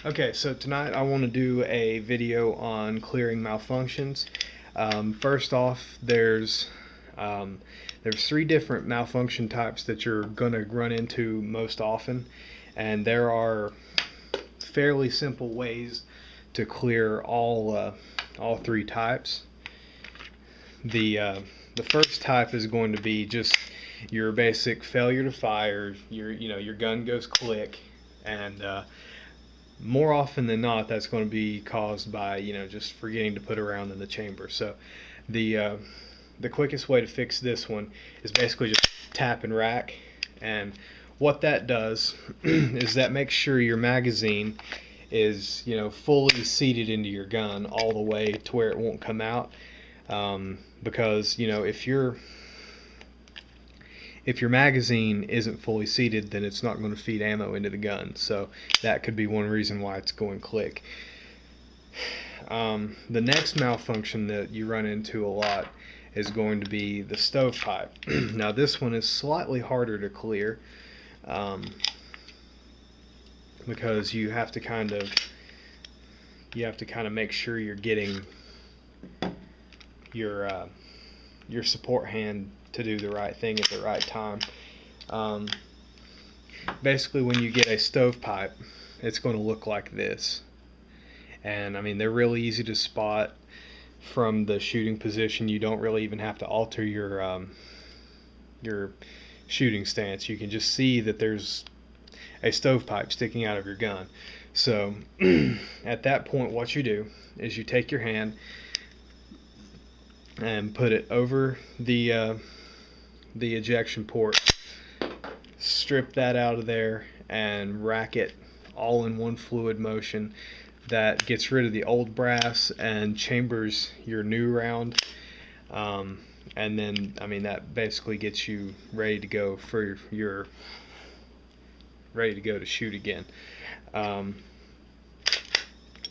Okay, so tonight I want to do a video on clearing malfunctions. First off, there's three different malfunction types that you're going to run into most often, and there are fairly simple ways to clear all three types. The first type is going to be just your basic failure to fire. Your gun goes click, and more often than not, that's going to be caused by just forgetting to put a round in the chamber. So the the quickest way to fix this one is basically just tap and rack, and what that does is that makes sure your magazine is fully seated into your gun all the way to where it won't come out, because if your magazine isn't fully seated, then it's not going to feed ammo into the gun. So that could be one reason why it's going click. The next malfunction that you run into a lot is going to be the stovepipe. Now this one is slightly harder to clear, because you have to kind of make sure you're getting your support hand to do the right thing at the right time. Basically, when you get a stovepipe, it's going to look like this, and I mean they're really easy to spot from the shooting position. You don't really even have to alter your shooting stance. You can just see that there's a stovepipe sticking out of your gun. So at that point, what you do is you take your hand and put it over the ejection port, strip that out of there, and rack it all in one fluid motion. That gets rid of the old brass and chambers your new round, and then that basically gets you ready to go for to shoot again. The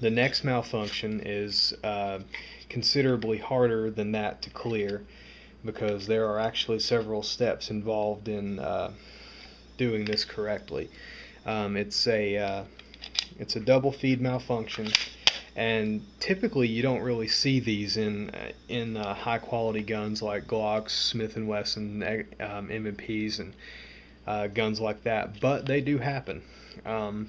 next malfunction is considerably harder than that to clear, because there are actually several steps involved in doing this correctly. It's a double feed malfunction, and typically you don't really see these in high quality guns like Glocks, Smith & Wesson, M&Ps, and guns like that, but they do happen.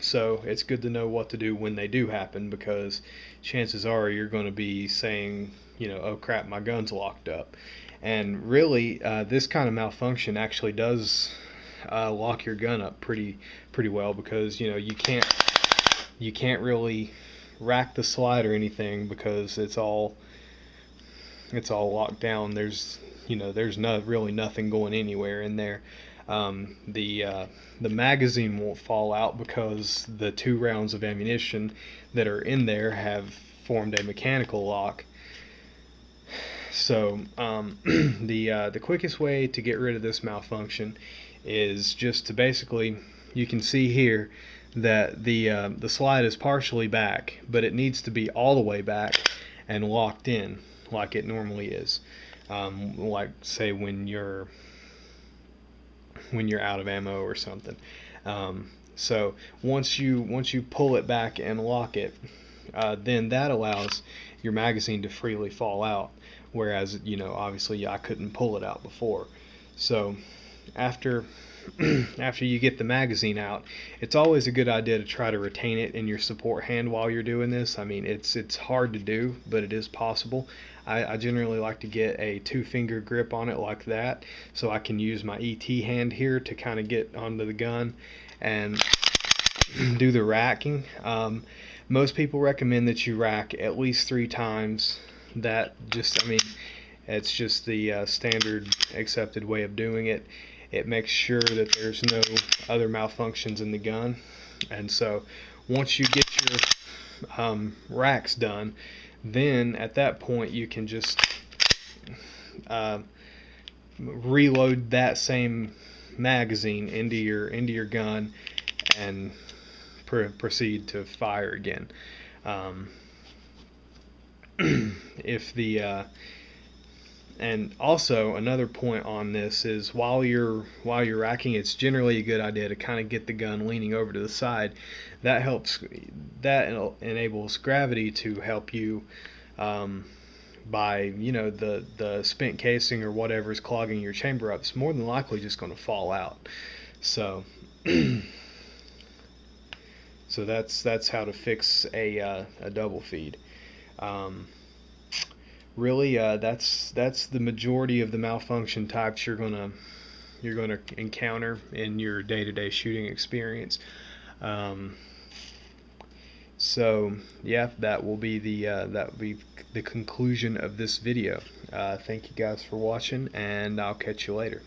So it's good to know what to do when they do happen, because chances are you're going to be saying, oh crap, my gun's locked up. And really, this kind of malfunction actually does lock your gun up pretty well, because you can't really rack the slide or anything, because it's all locked down. There's really nothing going anywhere in there. The magazine won't fall out because the 2 rounds of ammunition that are in there have formed a mechanical lock. So the quickest way to get rid of this malfunction is just to basically, you can see here that the slide is partially back, but it needs to be all the way back and locked in like it normally is, like say when you're out of ammo or something. So once you pull it back and lock it, then that allows your magazine to freely fall out, whereas obviously I couldn't pull it out before. So after you get the magazine out, it's always a good idea to try to retain it in your support hand while you're doing this. I mean, it's hard to do, but it is possible. I generally like to get a 2-finger grip on it like that, so I can use my ET hand here to kind of get onto the gun and do the racking. Most people recommend that you rack at least 3 times. It's just the standard accepted way of doing it. It makes sure that there's no other malfunctions in the gun. And so once you get your racks done, then at that point you can just reload that same magazine into your gun and proceed to fire again. And also another point on this is while you're racking, it's generally a good idea to kind of get the gun leaning over to the side. That helps, that enables gravity to help you, by, you know, the spent casing or whatever is clogging your chamber up. It's more than likely just going to fall out. So so that's how to fix a double feed. Really, that's the majority of the malfunction types you're gonna encounter in your day-to-day shooting experience. Um, so yeah, that will be the conclusion of this video. Thank you guys for watching, and I'll catch you later.